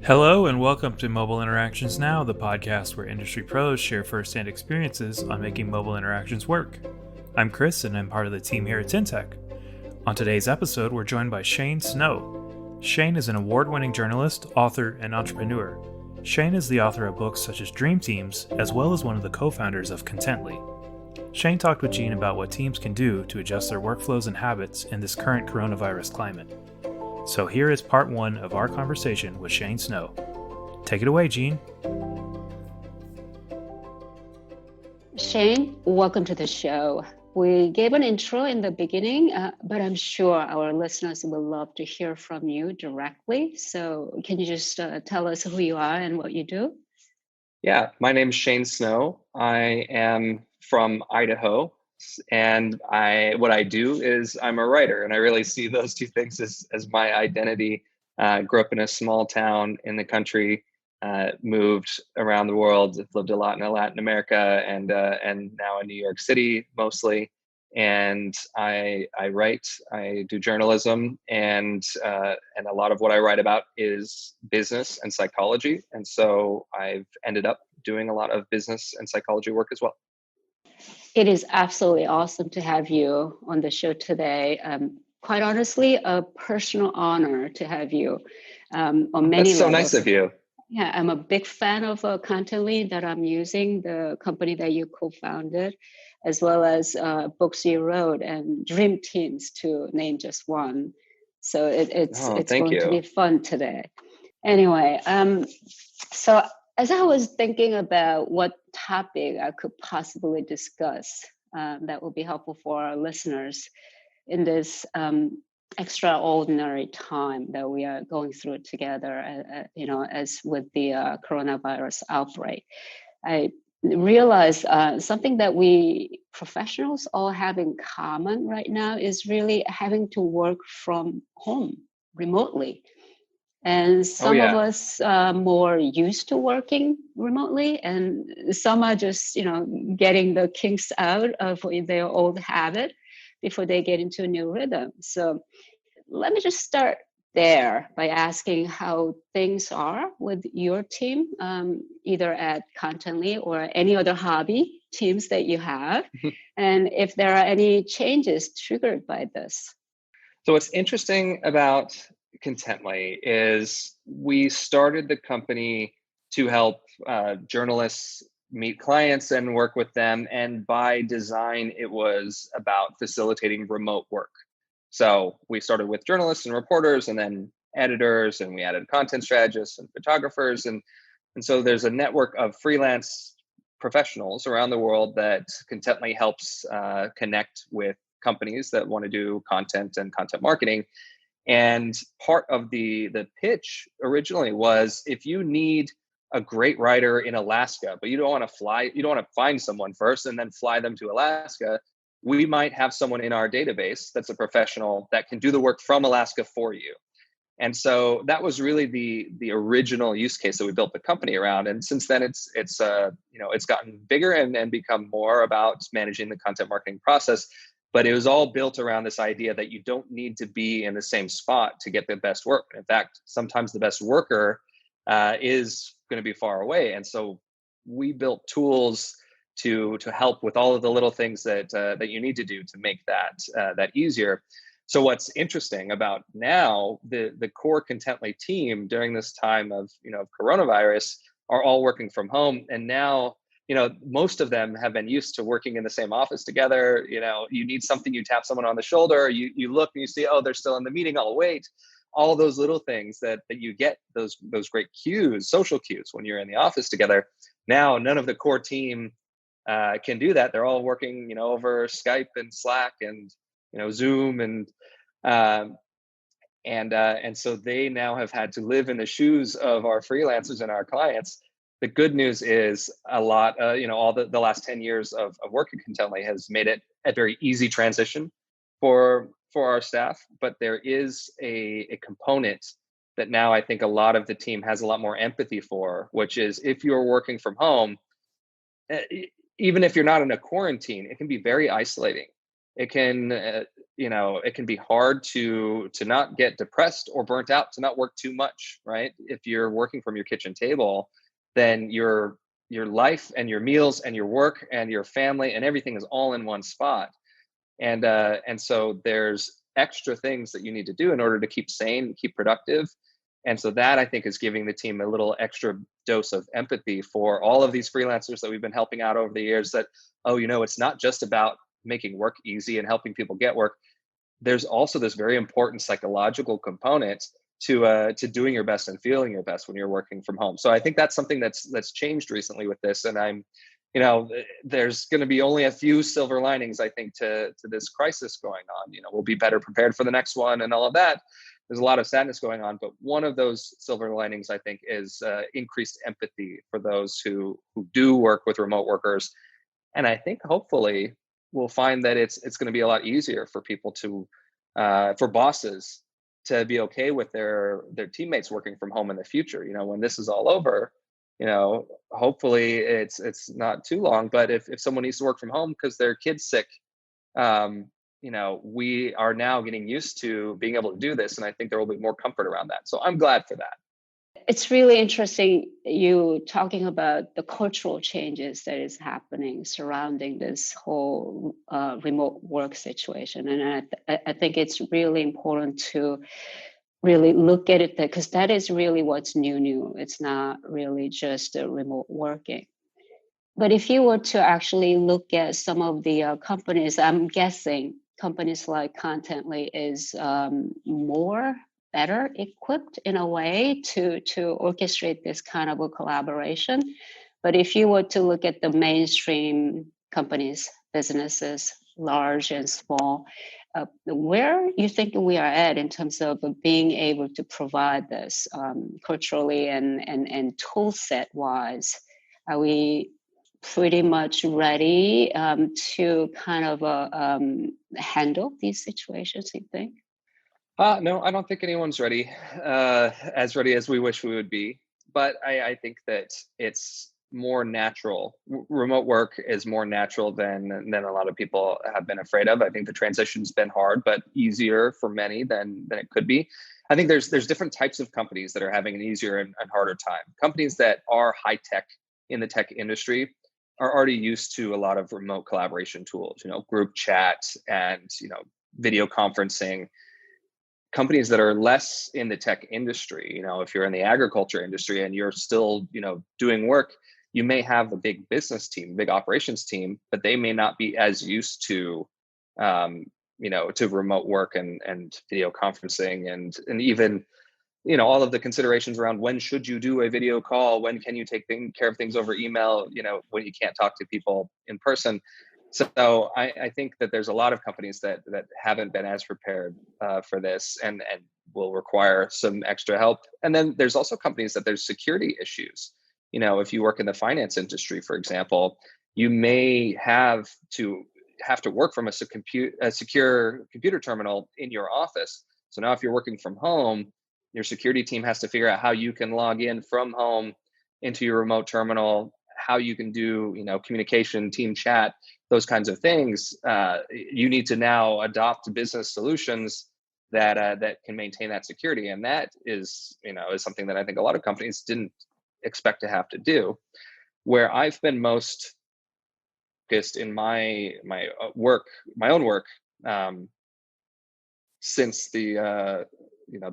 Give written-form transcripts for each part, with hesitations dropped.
Hello and welcome to Mobile Interactions Now, the podcast where industry pros share first-hand experiences on making mobile interactions work. I'm Chris and I'm part of the team here at Tintech. On today's episode, we're joined by Shane Snow. Shane is an award-winning journalist, author, and entrepreneur. Shane is the author of books such as Dream Teams, as well as one of the co-founders of Contently. Shane talked with Gene about what teams can do to adjust their workflows and habits in this current coronavirus climate. So here is part one of our conversation with Shane Snow. Take it away, Gene. Shane, welcome to the show. We gave an intro in the beginning, but I'm sure our listeners will love to hear from you directly. So can you just tell us who you are and what you do? Yeah, my name is Shane Snow. I am from Idaho. And what I do is I'm a writer, and I really see those two things as my identity. Grew up in a small town in the country, moved around the world, lived a lot in Latin America, and now in New York City mostly. And I write, I do journalism, and a lot of what I write about is business and psychology. And so I've ended up doing a lot of business and psychology work as well. It is absolutely awesome to have you on the show today. Quite honestly, a personal honor to have you on many That's so levels. Nice of you. Yeah, I'm a big fan of Contently that I'm using, the company that you co-founded, as well as books you wrote and Dream Teams, to name just one. So it's going to be fun today. Anyway, so as I was thinking about what topic I could possibly discuss that would be helpful for our listeners in this extraordinary time that we are going through together, as with the coronavirus outbreak, I realized something that we professionals all have in common right now is really having to work from home remotely. And some of us are more used to working remotely, and some are just, getting the kinks out of their old habit before they get into a new rhythm. So let me just start there by asking how things are with your team, either at Contently or any other hobby teams that you have, and if there are any changes triggered by this. So what's interesting about Contently is we started the company to help journalists meet clients and work with them. And by design, it was about facilitating remote work. So we started with journalists and reporters, and then editors, and we added content strategists and photographers. And so there's a network of freelance professionals around the world that Contently helps connect with companies that want to do content and content marketing. And part of the pitch originally was, if you need a great writer in Alaska, but you don't want to find someone first and then fly them to Alaska, we might have someone in our database that's a professional that can do the work from Alaska for you. And so that was really the original use case that we built the company around. And since then, it's gotten bigger and become more about managing the content marketing process. But it was all built around this idea that you don't need to be in the same spot to get the best work. In fact, sometimes the best worker is going to be far away. And so we built tools to help with all of the little things that you need to do to make that easier. So what's interesting about now, the core Contently team during this time of coronavirus are all working from home, and now most of them have been used to working in the same office together. You need something, you tap someone on the shoulder, you look and you see, oh, they're still in the meeting, I'll wait. All those little things that you get, those great cues, social cues when you're in the office together. Now, none of the core team can do that. They're all working, over Skype and Slack and Zoom and so they now have had to live in the shoes of our freelancers and our clients. The good news is a lot, all the last 10 years of working Contently has made it a very easy transition for our staff. But there is a component that now I think a lot of the team has a lot more empathy for, which is, if you're working from home, even if you're not in a quarantine, it can be very isolating. It can it can be hard to not get depressed or burnt out, to not work too much, right? If you're working from your kitchen table, then your life and your meals and your work and your family and everything is all in one spot. And so there's extra things that you need to do in order to keep sane, keep productive. And so that, I think, is giving the team a little extra dose of empathy for all of these freelancers that we've been helping out over the years, that, oh, it's not just about making work easy and helping people get work. There's also this very important psychological component to doing your best and feeling your best when you're working from home. So I think that's something that's changed recently with this. And there's going to be only a few silver linings, I think, to this crisis going on. We'll be better prepared for the next one and all of that. There's a lot of sadness going on, but one of those silver linings, I think, is increased empathy for those who do work with remote workers. And I think hopefully we'll find that it's going to be a lot easier for people for bosses to be okay with their teammates working from home in the future. When this is all over, hopefully it's not too long, but if someone needs to work from home because their kid's sick, we are now getting used to being able to do this. And I think there will be more comfort around that. So I'm glad for that. It's really interesting you talking about the cultural changes that is happening surrounding this whole remote work situation. And I think it's really important to really look at it, because that is really what's new. It's not really just remote working. But if you were to actually look at some of the companies, I'm guessing companies like Contently is better equipped in a way to orchestrate this kind of a collaboration. But if you were to look at the mainstream companies, businesses, large and small, where you think we are at in terms of being able to provide this culturally and tool set wise? Are we pretty much ready to kind of handle these situations, you think? No, I don't think anyone's ready, as ready as we wish we would be. But I think that it's more natural. Remote work is more natural than a lot of people have been afraid of. I think the transition's been hard, but easier for many than it could be. I think there's different types of companies that are having an easier and harder time. Companies that are high tech in the tech industry are already used to a lot of remote collaboration tools, group chat and, video conferencing. Companies that are less in the tech industry, if you're in the agriculture industry and you're still, doing work, you may have a big business team, big operations team, but they may not be as used to, to remote work and video conferencing and even, all of the considerations around when should you do a video call, when can you take care of things over email, when you can't talk to people in person. So I think that there's a lot of companies that haven't been as prepared for this and will require some extra help. And then there's also companies that there's security issues. If you work in the finance industry, for example, you may have to work from a secure computer terminal in your office. So now if you're working from home, your security team has to figure out how you can log in from home into your remote terminal, how you can do, communication, team chat, those kinds of things. You need to now adopt business solutions that can maintain that security, and that is something that I think a lot of companies didn't expect to have to do. Where I've been most focused in my own work, since the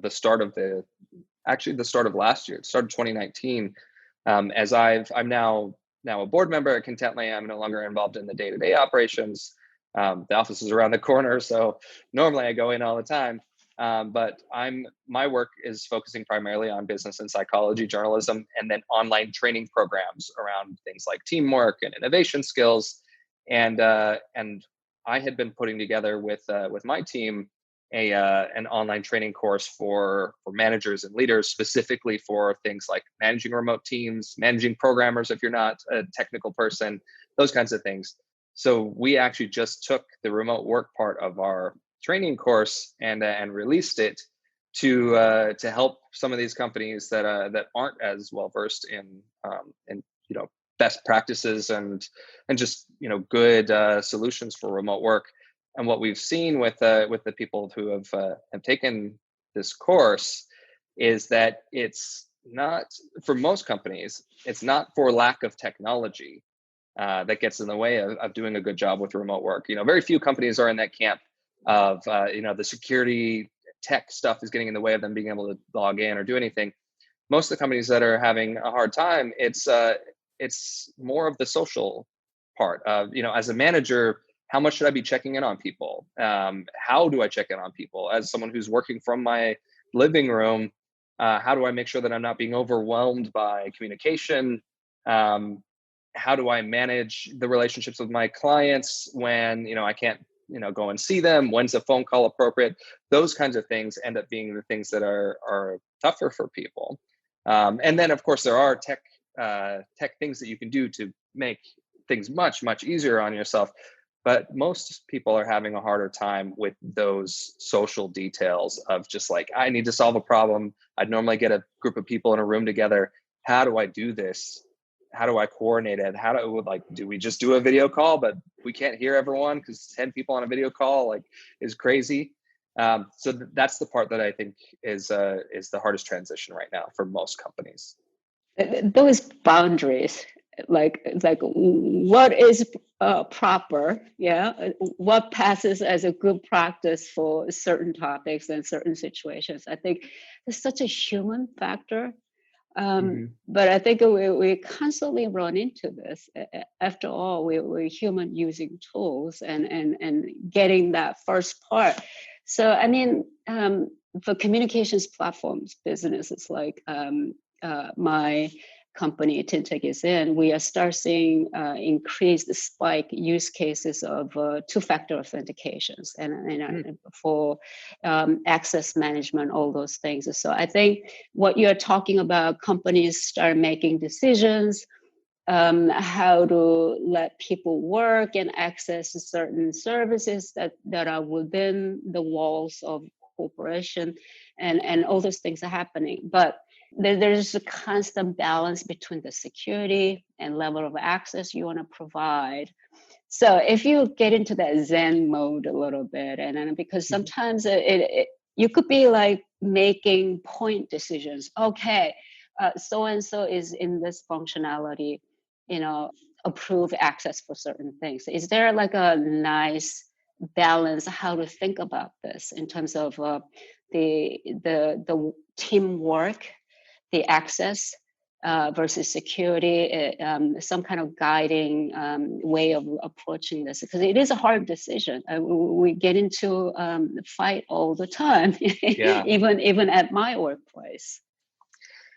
start of the start of last year, start of 2019. As I'm now a board member at Contently, I'm no longer involved in the day-to-day operations. The office is around the corner, so normally I go in all the time. But my work is focusing primarily on business and psychology journalism, and then online training programs around things like teamwork and innovation skills. And I had been putting together with my team an online training course for managers and leaders, specifically for things like managing remote teams, managing programmers if you're not a technical person, those kinds of things. So we actually just took the remote work part of our training course and released it to help some of these companies that aren't as well versed in best practices and just good solutions for remote work. And what we've seen with the people who have taken this course is that it's not, for most companies, it's not for lack of technology that gets in the way of doing a good job with remote work. Very few companies are in that camp of the security tech stuff is getting in the way of them being able to log in or do anything. Most of the companies that are having a hard time, it's more of the social part of, as a manager, how much should I be checking in on people? How do I check in on people? As someone who's working from my living room, how do I make sure that I'm not being overwhelmed by communication? How do I manage the relationships with my clients when, I can't, go and see them? When's a phone call appropriate? Those kinds of things end up being the things that are tougher for people. And then, of course, there are tech things that you can do to make things much, much easier on yourself. But most people are having a harder time with those social details of just like, I need to solve a problem. I'd normally get a group of people in a room together. How do I do this? How do I coordinate it? Do we just do a video call, but we can't hear everyone because 10 people on a video call is crazy. So that's the part that I think is the hardest transition right now for most companies. Those boundaries, like what is proper, what passes as a good practice for certain topics and certain situations. I think there's such a human factor. But I think we constantly run into this. After all, we're human using tools and getting that first part. So, I mean, for communications platforms, businesses like my company, Tintech is in, we are start seeing increased spike use cases of two-factor authentications and for access management, all those things. So I think what you're talking about, companies start making decisions, how to let people work and access certain services that are within the walls of corporation, and all those things are happening. But there's a constant balance between the security and level of access you want to provide. So if you get into that Zen mode a little bit, and because sometimes you could be like making point decisions. Okay, so and so is in this functionality, approve access for certain things. Is there like a nice balance how to think about this in terms of the teamwork, the access versus security, some kind of guiding way of approaching this? Because it is a hard decision. We get into fight all the time, even at my workplace.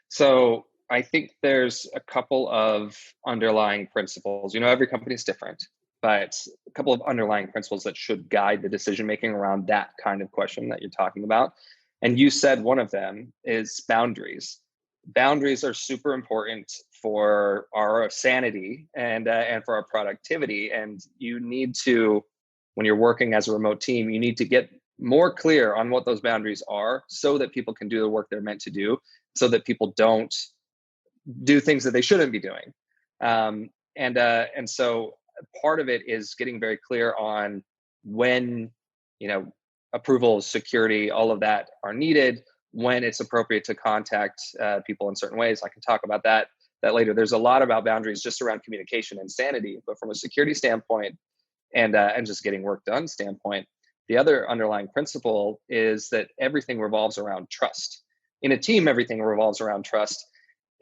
So I think there's a couple of underlying principles. Every company is different, but a couple of underlying principles that should guide the decision-making around that kind of question that you're talking about. And you said one of them is boundaries. Boundaries are super important for our sanity and for our productivity. And you need to, when you're working as a remote team, you need to get more clear on what those boundaries are so that people can do the work they're meant to do, so that people don't do things that they shouldn't be doing. And so part of it is getting very clear on when, approvals, security, all of that are needed, when it's appropriate to contact people in certain ways. I can talk about that later. There's a lot about boundaries just around communication and sanity, but from a security standpoint and just getting work done standpoint, the other underlying principle is that everything revolves around trust. In a team, everything revolves around trust.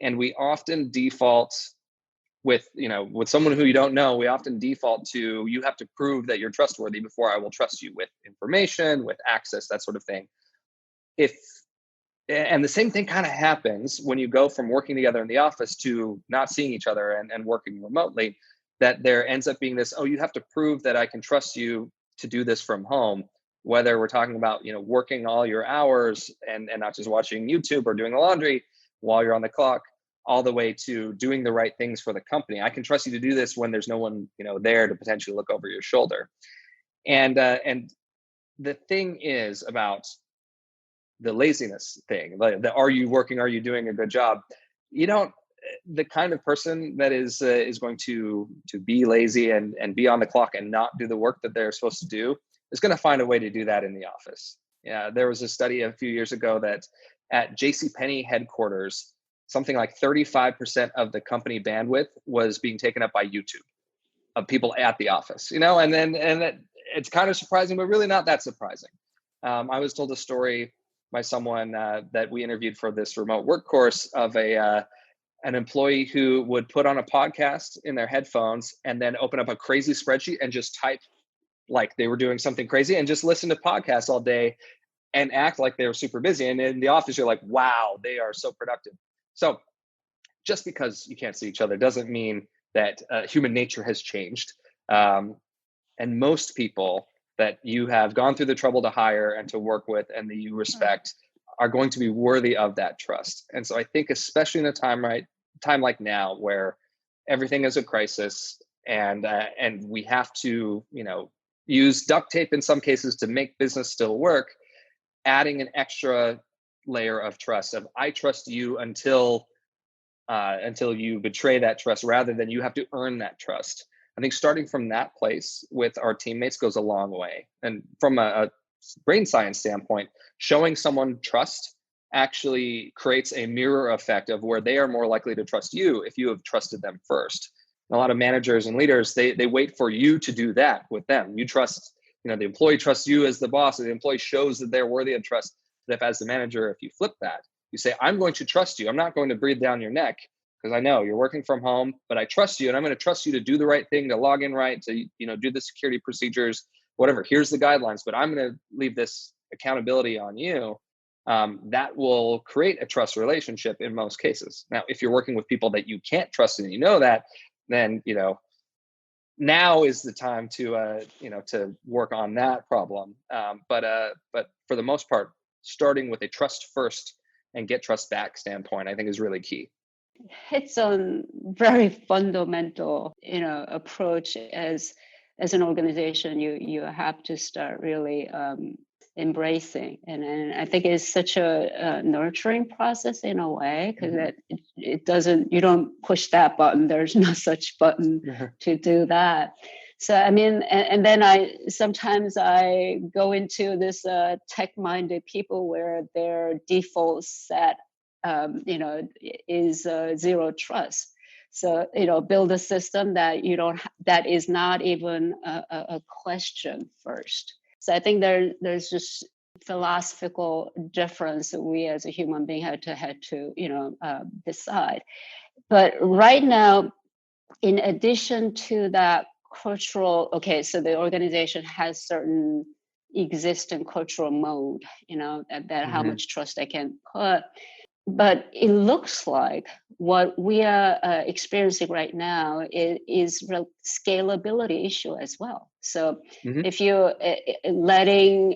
And we often default with someone who you don't know, we often default to, you have to prove that you're trustworthy before I will trust you with information, with access, that sort of thing. And the same thing kind of happens when you go from working together in the office to not seeing each other and working remotely, that there ends up being this, you have to prove that I can trust you to do this from home, whether we're talking about, working all your hours and not just watching YouTube or doing the laundry while you're on the clock, all the way to doing the right things for the company. I can trust you to do this when there's no one, there to potentially look over your shoulder. And the thing is about the laziness thing, the are you working? Are you doing a good job? The kind of person that is going to be lazy and be on the clock and not do the work that they're supposed to do is going to find a way to do that in the office. Yeah, there was a study a few years ago that at JCPenney headquarters, something like 35% of the company bandwidth was being taken up by YouTube of people at the office, it's kind of surprising, but really not that surprising. I was told a story by someone that we interviewed for this remote work course of an employee who would put on a podcast in their headphones and then open up a crazy spreadsheet and just type like they were doing something crazy and just listen to podcasts all day and act like they were super busy. And in the office, you're like, wow, they are so productive. So just because you can't see each other doesn't mean that human nature has changed. And most people that you have gone through the trouble to hire and to work with and that you respect are going to be worthy of that trust. And so I think, especially in a time like now, where everything is a crisis and we have to, use duct tape in some cases to make business still work, adding an extra layer of trust of I trust you until you betray that trust, rather than you have to earn that trust. I think starting from that place with our teammates goes a long way. And from a brain science standpoint, showing someone trust actually creates a mirror effect of where they are more likely to trust you if you have trusted them first. And a lot of managers and leaders, they wait for you to do that with them. You trust, the employee trusts you as the boss, and the employee shows that they're worthy of trust. But if as the manager, if you flip that, you say, I'm going to trust you. I'm not going to breathe down your neck because I know you're working from home, but I trust you, and I'm going to trust you to do the right thing, to log in right, to do the security procedures, whatever. Here's the guidelines, but I'm going to leave this accountability on you. That will create a trust relationship in most cases. Now, if you're working with people that you can't trust and you know that, then now is the time to work on that problem. But for the most part, starting with a trust first and get trust back standpoint, I think is really key. It's a very fundamental, approach as an organization. You have to start really embracing, and I think it's such a nurturing process in a way, because it doesn't, you don't push that button. There's no such button to do that. So I mean, and then sometimes I go into this tech-minded people where their default set is zero trust. So build a system that that is not even a question first. So I think there's just philosophical difference that we as a human being had to decide. But right now, in addition to that cultural, so the organization has certain existing cultural mode, that how much trust I can put. But it looks like what we are experiencing right now is a scalability issue as well. So if you're letting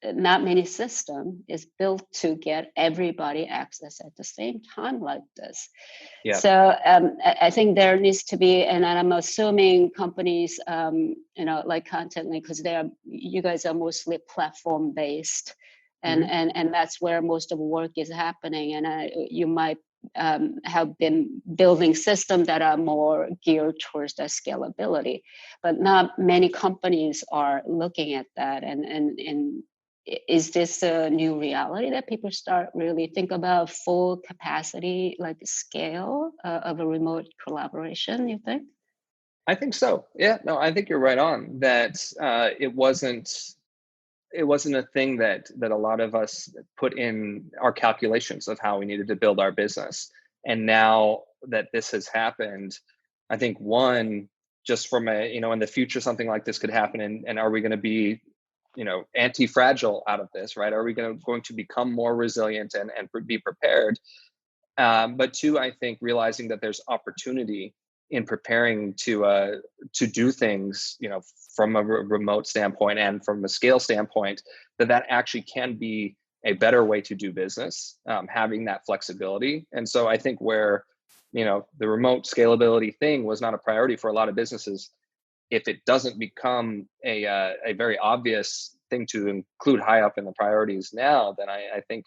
not many system is built to get everybody access at the same time like this. Yeah. So I think there needs to be, and I'm assuming companies, like Contently, because you guys are mostly platform based. And that's where most of the work is happening. And you might have been building systems that are more geared towards that scalability, but not many companies are looking at that. And is this a new reality that people start really think about full capacity, like scale of a remote collaboration, you think? I think so. Yeah, no, I think you're right on that. It wasn't a thing that a lot of us put in our calculations of how we needed to build our business. And now that this has happened, I think one, just from in the future, something like this could happen. And are we going to be, anti-fragile out of this, right? Are we going to become more resilient and be prepared? But two, I think realizing that there's opportunity in preparing to do things, from a remote standpoint and from a scale standpoint, that actually can be a better way to do business, having that flexibility. And so I think where, the remote scalability thing was not a priority for a lot of businesses, if it doesn't become a very obvious thing to include high up in the priorities now, then I think,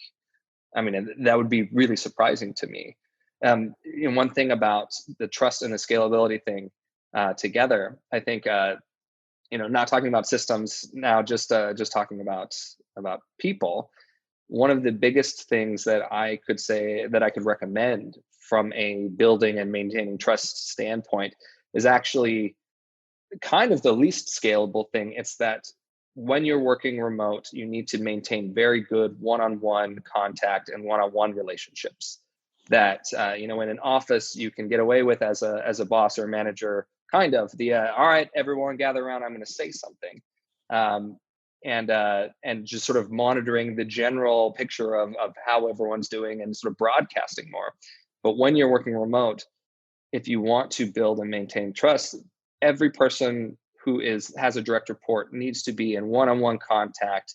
that would be really surprising to me. One thing about the trust and the scalability thing together, I think not talking about systems now, just talking about people. One of the biggest things that I could say that I could recommend from a building and maintaining trust standpoint is actually kind of the least scalable thing. It's that when you're working remote, you need to maintain very good one-on-one contact and one-on-one relationships that in an office you can get away with as a boss or manager, kind of the all right, everyone gather around, I'm going to say something, and just sort of monitoring the general picture of how everyone's doing and sort of broadcasting more. But when you're working remote, if you want to build and maintain trust, every person who has a direct report needs to be in one-on-one contact,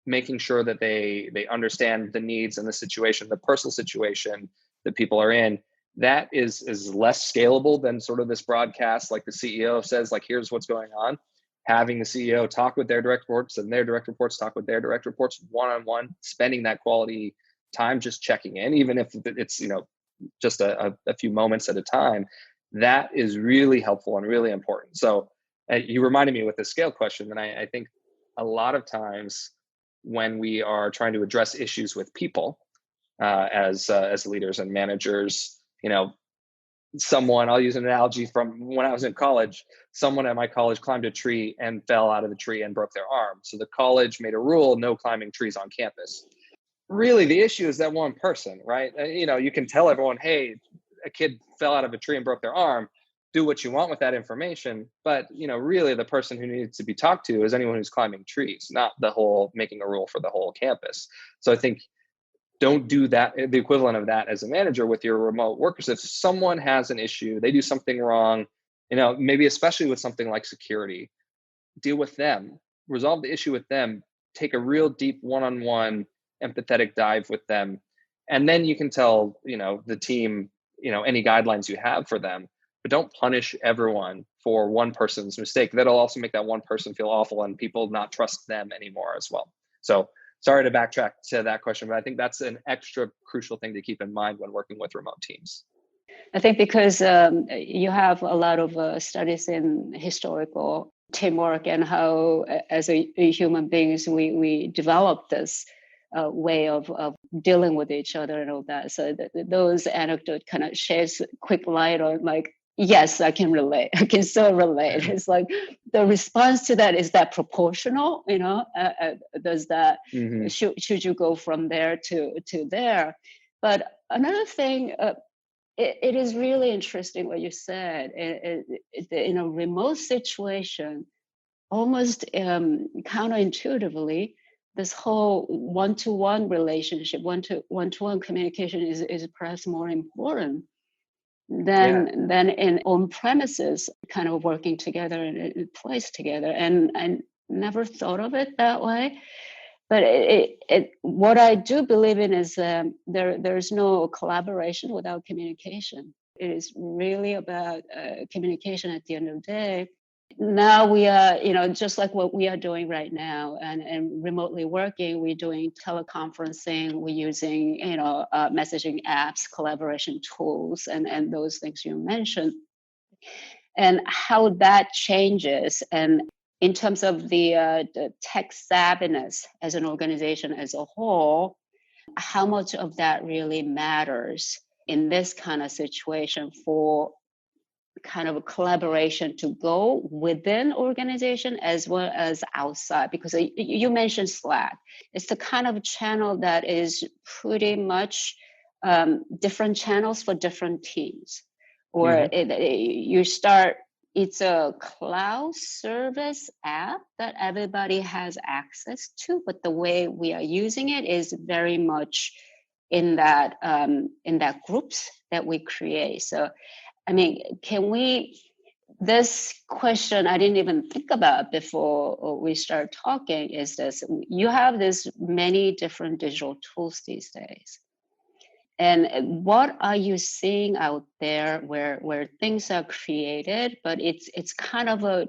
making sure that they understand the needs and the situation, the personal situation that people are in. That is less scalable than sort of this broadcast, like the CEO says, like, here's what's going on. Having the CEO talk with their direct reports and their direct reports talk with their direct reports one-on-one, spending that quality time just checking in, even if it's just a few moments at a time, that is really helpful and really important. So you reminded me with the scale question, and I think a lot of times when we are trying to address issues with people as leaders and managers, I'll use an analogy from when I was in college. Someone at my college climbed a tree and fell out of the tree and broke their arm. So the college made a rule, no climbing trees on campus. Really, the issue is that one person, right? You can tell everyone, hey, a kid fell out of a tree and broke their arm. Do what you want with that information. But, really the person who needs to be talked to is anyone who's climbing trees, not the whole making a rule for the whole campus. So I think don't do that, the equivalent of that as a manager with your remote workers. If someone has an issue, they do something wrong, maybe especially with something like security, deal with them, resolve the issue with them, take a real deep one-on-one empathetic dive with them. And then you can tell, the team, any guidelines you have for them, but don't punish everyone for one person's mistake. That'll also make that one person feel awful and people not trust them anymore as well. So sorry to backtrack to that question, but I think that's an extra crucial thing to keep in mind when working with remote teams. I think because you have a lot of studies in historical teamwork and how, as a human beings, we develop this way of dealing with each other and all that. So those anecdotes kind of sheds quick light on, like, yes, I can relate. I can so relate. It's like the response to that, is that proportional? Does that should you go from there to there? But another thing. It is really interesting what you said. In a remote situation, almost counterintuitively, this whole one-to-one relationship, one-to-one communication is perhaps more important than in on-premises kind of working together in place together. And I never thought of it that way. But what I do believe in is there's no collaboration without communication. It is really about communication at the end of the day. Now we are, just like what we are doing right now, and remotely working, we're doing teleconferencing, we're using, messaging apps, collaboration tools, and those things you mentioned, and how that changes. And in terms of the tech savviness as an organization as a whole, how much of that really matters in this kind of situation for kind of a collaboration to go within organization as well as outside? Because you mentioned Slack. It's the kind of channel that is pretty much different channels for different teams. Or it's a cloud service app that everybody has access to, but the way we are using it is very much in that groups that we create. So, I mean, this question I didn't even think about before we start talking is this: you have this many different digital tools these days. And what are you seeing out there where things are created, but it's kind of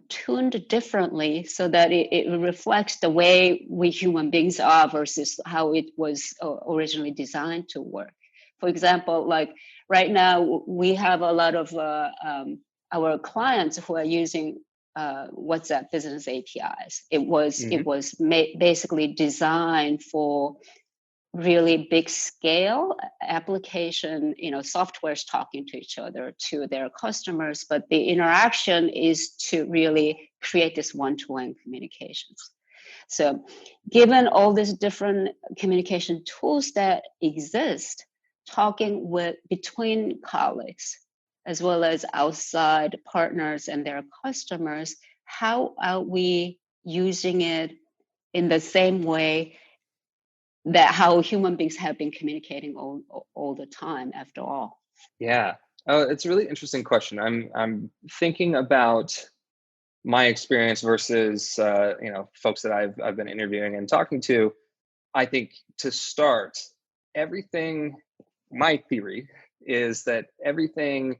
tuned differently so that it reflects the way we human beings are versus how it was originally designed to work? For example, like right now we have a lot of our clients who are using WhatsApp Business APIs. It was basically designed for really big scale application, softwares talking to each other, to their customers, but the interaction is to really create this one-to-one communications. So given all these different communication tools that exist, talking between colleagues, as well as outside partners and their customers, how are we using it in the same way that how human beings have been communicating all the time, after all? Yeah, it's a really interesting question. I'm thinking about my experience versus folks that I've been interviewing and talking to. I think to start, my theory is that everything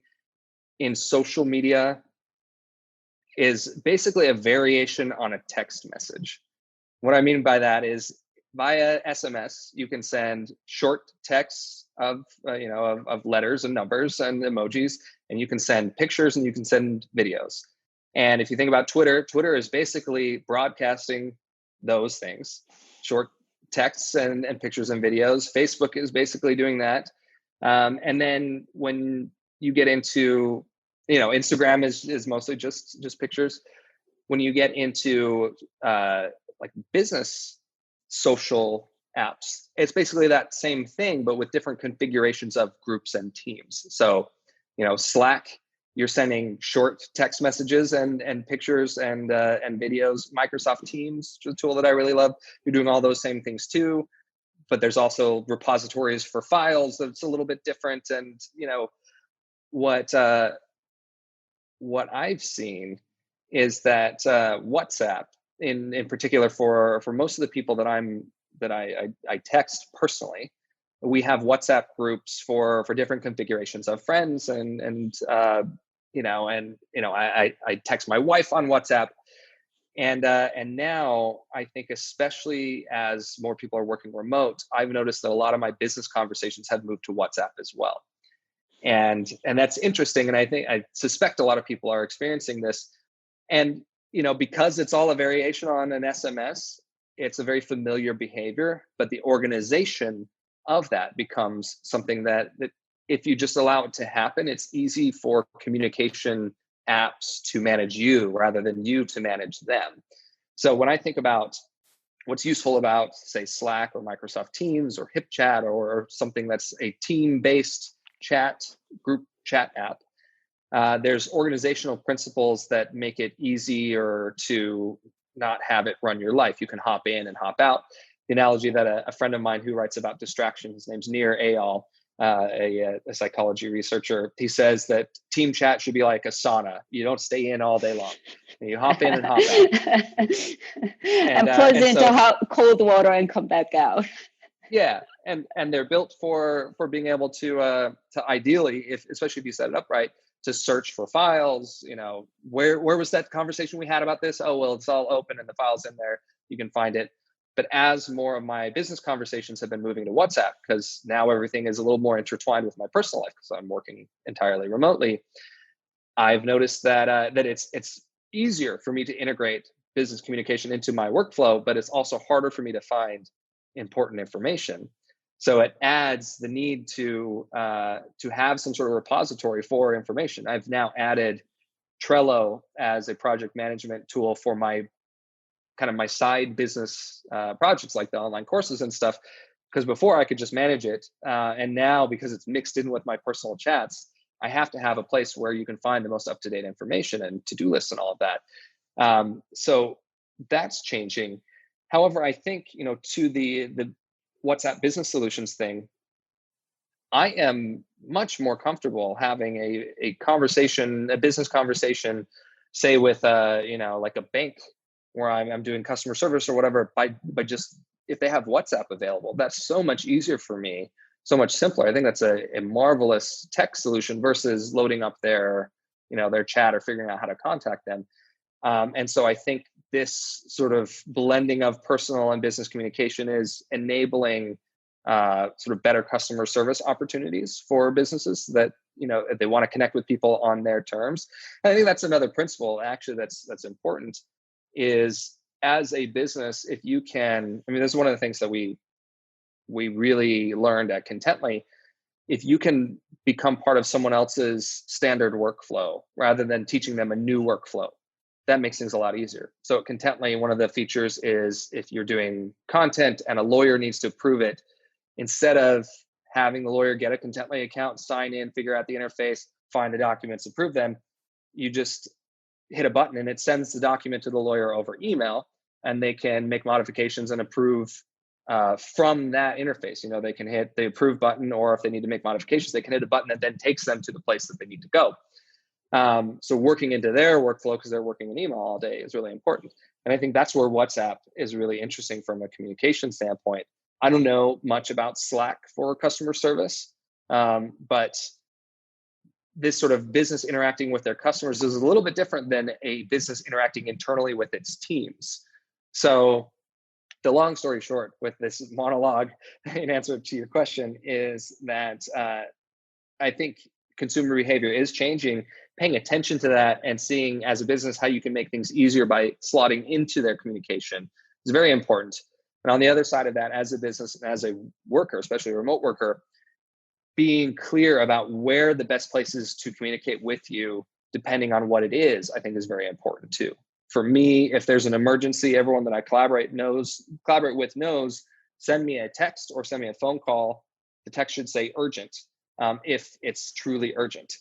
in social media is basically a variation on a text message. What I mean by that is via SMS, you can send short texts of letters and numbers and emojis, and you can send pictures and you can send videos. And if you think about Twitter is basically broadcasting those things, short texts and pictures and videos. Facebook is basically doing that. And then when you get into, Instagram is mostly just pictures. When you get into like business social apps, it's basically that same thing, but with different configurations of groups and teams. So, Slack, you're sending short text messages and pictures and videos. Microsoft Teams, which is a tool that I really love, you're doing all those same things too. But there's also repositories for files that's a little bit different. And what I've seen is that WhatsApp, in particular, for most of the people that I text personally, we have WhatsApp groups for different configurations of friends, and I text my wife on WhatsApp, and now I think, especially as more people are working remote, I've noticed that a lot of my business conversations have moved to WhatsApp as well, and that's interesting. And I suspect a lot of people are experiencing this, and because it's all a variation on an SMS, it's a very familiar behavior, but the organization of that becomes something that if you just allow it to happen, it's easy for communication apps to manage you rather than you to manage them. So when I think about what's useful about, say, Slack or Microsoft Teams or HipChat or something that's a team-based group chat app, there's organizational principles that make it easier to not have it run your life. You can hop in and hop out. The analogy that a friend of mine who writes about distraction, his name's Nir Eyal, a psychology researcher, he says that team chat should be like a sauna. You don't stay in all day long. You hop in and hop out. and plunge into cold water and come back out. Yeah, and they're built for being able to ideally, especially if you set it up right, to search for files. Where was that conversation we had about this? Oh, well, it's all open and the file's in there. You can find it. But as more of my business conversations have been moving to WhatsApp, because now everything is a little more intertwined with my personal life because I'm working entirely remotely, I've noticed that it's easier for me to integrate business communication into my workflow, but it's also harder for me to find important information. So it adds the need to have some sort of repository for information. I've now added Trello as a project management tool for my side business projects, like the online courses and stuff, because before I could just manage it. And now, because it's mixed in with my personal chats, I have to have a place where you can find the most up-to-date information and to-do lists and all of that. So that's changing. However, I think, to the WhatsApp Business Solutions thing, I am much more comfortable having a conversation, a business conversation, say with like a bank where I'm doing customer service or whatever, by just, if they have WhatsApp available. That's so much easier for me, so much simpler. I think that's a marvelous tech solution versus loading up their chat or figuring out how to contact them. And so I think this sort of blending of personal and business communication is enabling sort of better customer service opportunities for businesses that, if they want to connect with people on their terms. And I think that's another principle actually that's important is, as a business, if you can, this is one of the things that we really learned at Contently. If you can become part of someone else's standard workflow rather than teaching them a new workflow, that makes things a lot easier. So at Contently, one of the features is if you're doing content and a lawyer needs to approve it, instead of having the lawyer get a Contently account, sign in, figure out the interface, find the documents, approve them, you just hit a button and it sends the document to the lawyer over email, and they can make modifications and approve from that interface. They can hit the approve button, or if they need to make modifications, they can hit a button that then takes them to the place that they need to go. So working into their workflow, because they're working in email all day, is really important. And I think that's where WhatsApp is really interesting from a communication standpoint. I don't know much about Slack for customer service, but this sort of business interacting with their customers is a little bit different than a business interacting internally with its teams. So the long story short with this monologue in answer to your question is that I think consumer behavior is changing. Paying attention to that and seeing as a business how you can make things easier by slotting into their communication is very important. And on the other side of that, as a business and as a worker, especially a remote worker, being clear about where the best places to communicate with you, depending on what it is, I think is very important too. For me, if there's an emergency, everyone that I collaborate with knows, send me a text or send me a phone call. The text should say urgent, if it's truly urgent.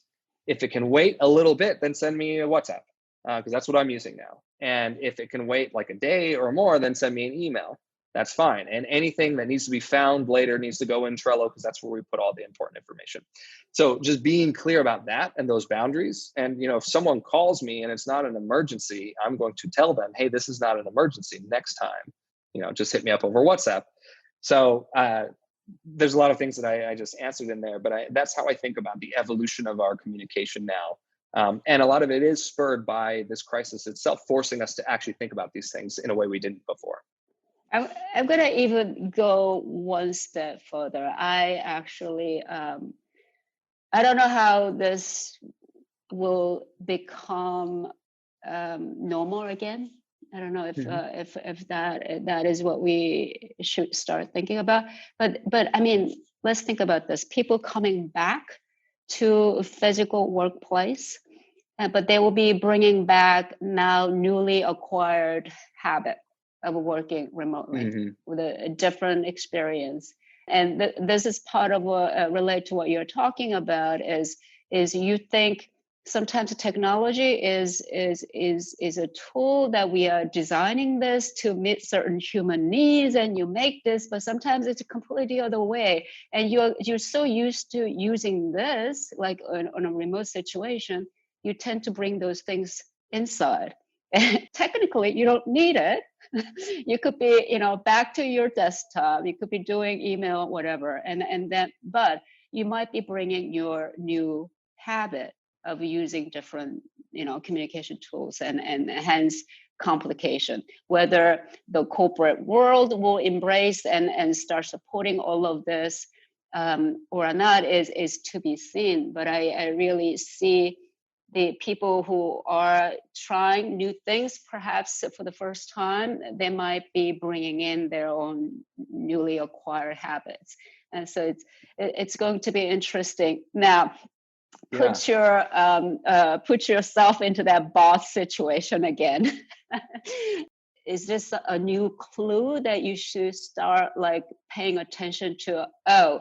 If it can wait a little bit, then send me a WhatsApp, because that's what I'm using now. And if it can wait like a day or more, then send me an email. That's fine. And anything that needs to be found later needs to go in Trello, because that's where we put all the important information. So just being clear about that and those boundaries. And, if someone calls me and it's not an emergency, I'm going to tell them, hey, this is not an emergency. Next time, just hit me up over WhatsApp. So there's a lot of things that I just answered in there, but that's how I think about the evolution of our communication now. And a lot of it is spurred by this crisis itself, forcing us to actually think about these things in a way we didn't before. I'm going to even go one step further. I actually, I don't know how this will become normal again. I don't know if that is what we should start thinking about. But let's think about this. People coming back to a physical workplace, but they will be bringing back now newly acquired habit of working remotely with a different experience. And this is part of what relate to what you're talking about is you think sometimes the technology is a tool that we are designing this to meet certain human needs, and you make this, but sometimes it's completely the other way. And you're so used to using this, like on a remote situation, you tend to bring those things inside. Technically, you don't need it. You could be, back to your desktop. You could be doing email, whatever, and then, but you might be bringing your new habit of using different, communication tools, and hence complication. Whether the corporate world will embrace and start supporting all of this or not is to be seen. But I really see the people who are trying new things, perhaps for the first time, they might be bringing in their own newly acquired habits. And so it's going to be interesting. Now, put yourself into that boss situation again. Is this a new clue that you should start paying attention to? Oh,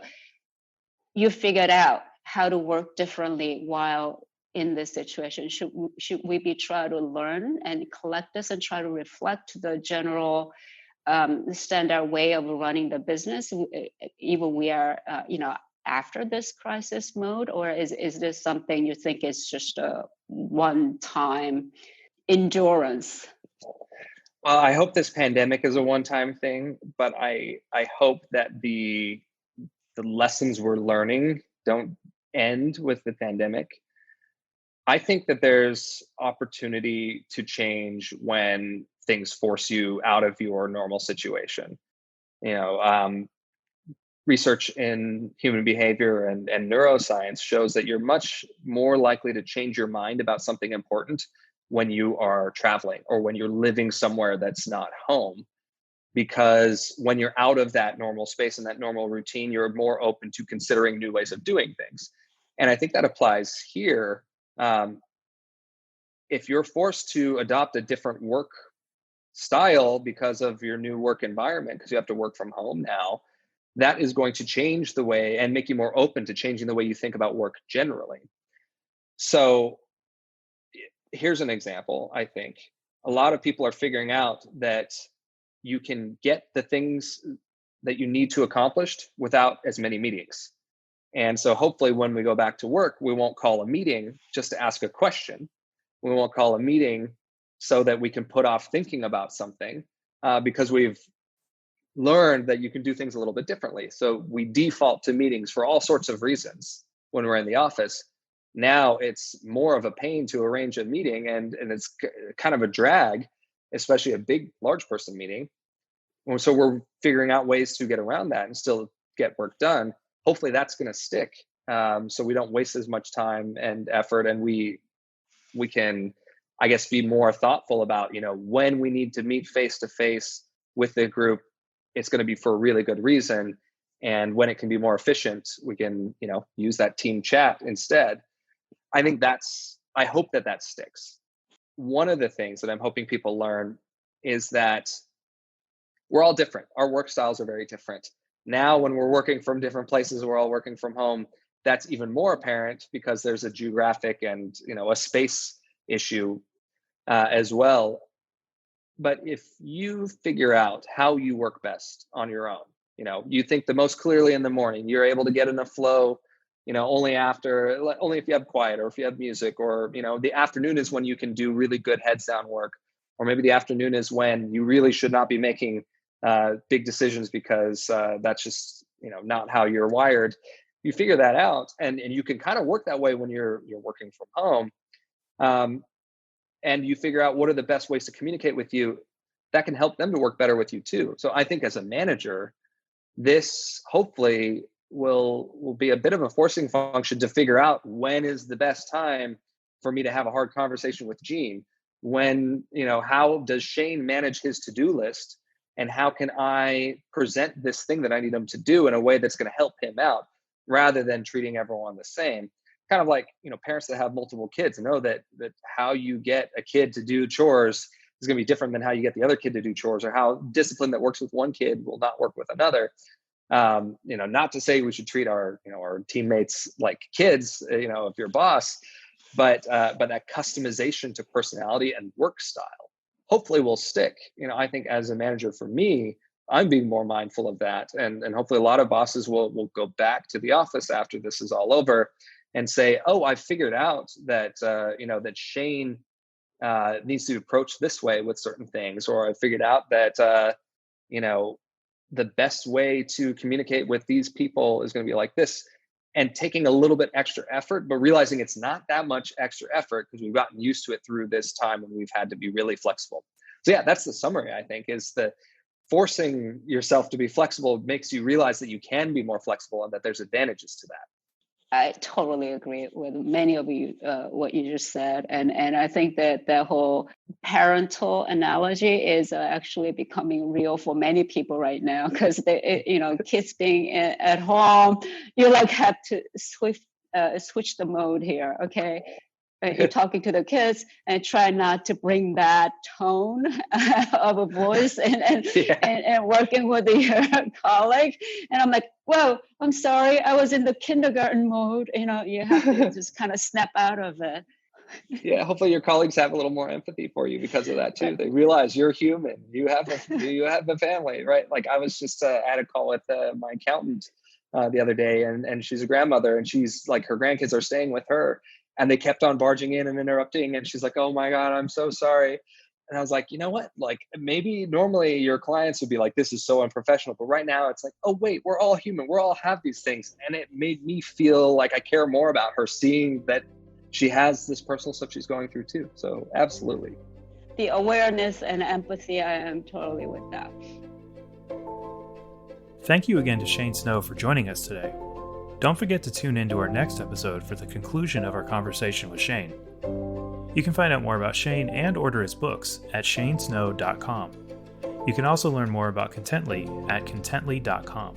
you figured out how to work differently while in this situation. Should we be trying to learn and collect this and try to reflect the general standard way of running the business, even we are after this crisis mode? Or is this something you think is just a one-time endurance? Well, I hope this pandemic is a one-time thing, but I hope that the lessons we're learning don't end with the pandemic. I think that there's opportunity to change when things force you out of your normal situation. research in human behavior and neuroscience shows that you're much more likely to change your mind about something important when you are traveling or when you're living somewhere that's not home. Because when you're out of that normal space and that normal routine, you're more open to considering new ways of doing things. And I think that applies here. If you're forced to adopt a different work style because of your new work environment, because you have to work from home now, that is going to change the way and make you more open to changing the way you think about work generally. So here's an example. I think a lot of people are figuring out that you can get the things that you need to accomplish without as many meetings. And so hopefully when we go back to work, we won't call a meeting just to ask a question. We won't call a meeting so that we can put off thinking about something because we've learned that you can do things a little bit differently. So we default to meetings for all sorts of reasons when we're in the office. Now it's more of a pain to arrange a meeting and it's kind of a drag, especially a big, large person meeting. And so we're figuring out ways to get around that and still get work done. Hopefully that's going to stick, so we don't waste as much time and effort, and we can, I guess, be more thoughtful about, when we need to meet face to face with the group, it's going to be for a really good reason. And when it can be more efficient, we can, use that team chat instead. I hope that sticks. One of the things that I'm hoping people learn is that we're all different. Our work styles are very different. Now, when we're working from different places, we're all working from home. That's even more apparent because there's a geographic and, a space issue as well. But if you figure out how you work best on your own, you think the most clearly in the morning, you're able to get in a flow, only if you have quiet or if you have music, or, the afternoon is when you can do really good heads down work. Or maybe the afternoon is when you really should not be making big decisions because that's just, not how you're wired. You figure that out and you can kind of work that way when you're working from home. And you figure out what are the best ways to communicate with you that can help them to work better with you too. So I think as a manager, this hopefully will be a bit of a forcing function to figure out when is the best time for me to have a hard conversation with Gene. When, how does Shane manage his to-do list, and how can I present this thing that I need him to do in a way that's going to help him out rather than treating everyone the same. Kind of like, parents that have multiple kids know that how you get a kid to do chores is going to be different than how you get the other kid to do chores, or how discipline that works with one kid will not work with another. Not to say we should treat our teammates like kids, if you're a boss, but that customization to personality and work style hopefully will stick. I think as a manager, for me, I'm being more mindful of that, and hopefully a lot of bosses will go back to the office after this is all over and say, oh, I figured out that that Shane needs to approach this way with certain things, or I figured out that the best way to communicate with these people is going to be like this. And taking a little bit extra effort, but realizing it's not that much extra effort because we've gotten used to it through this time when we've had to be really flexible. So yeah, that's the summary, I think, is the forcing yourself to be flexible makes you realize that you can be more flexible and that there's advantages to that. I totally agree with many of you, what you just said. And I think that the whole parental analogy is actually becoming real for many people right now, because kids being at home, you have to switch the mode here. Okay. You're talking to the kids and try not to bring that tone of a voice and working with your colleague. And I'm like, whoa, I'm sorry. I was in the kindergarten mode. You have to just kind of snap out of it. Yeah, hopefully your colleagues have a little more empathy for you because of that too. They realize you're human. You have a family, right? Like I was just at a call with my accountant the other day, and she's a grandmother, and she's like, her grandkids are staying with her. And they kept on barging in and interrupting. And she's like, oh my God, I'm so sorry. And I was like, you know what? Like maybe normally your clients would be like, this is so unprofessional. But right now it's like, oh wait, we're all human. We're all have these things. And it made me feel like I care more about her, seeing that she has this personal stuff she's going through too. So absolutely. The awareness and empathy, I am totally with that. Thank you again to Shane Snow for joining us today. Don't forget to tune in to our next episode for the conclusion of our conversation with Shane. You can find out more about Shane and order his books at shanesnow.com. You can also learn more about Contently at contently.com.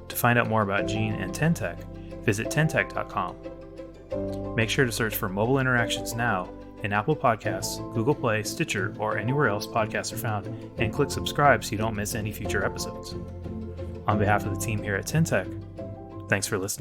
To find out more about Gene and Tentech, visit tentech.com. Make sure to search for Mobile Interactions Now in Apple Podcasts, Google Play, Stitcher, or anywhere else podcasts are found, and click subscribe so you don't miss any future episodes. On behalf of the team here at Tentech, thanks for listening.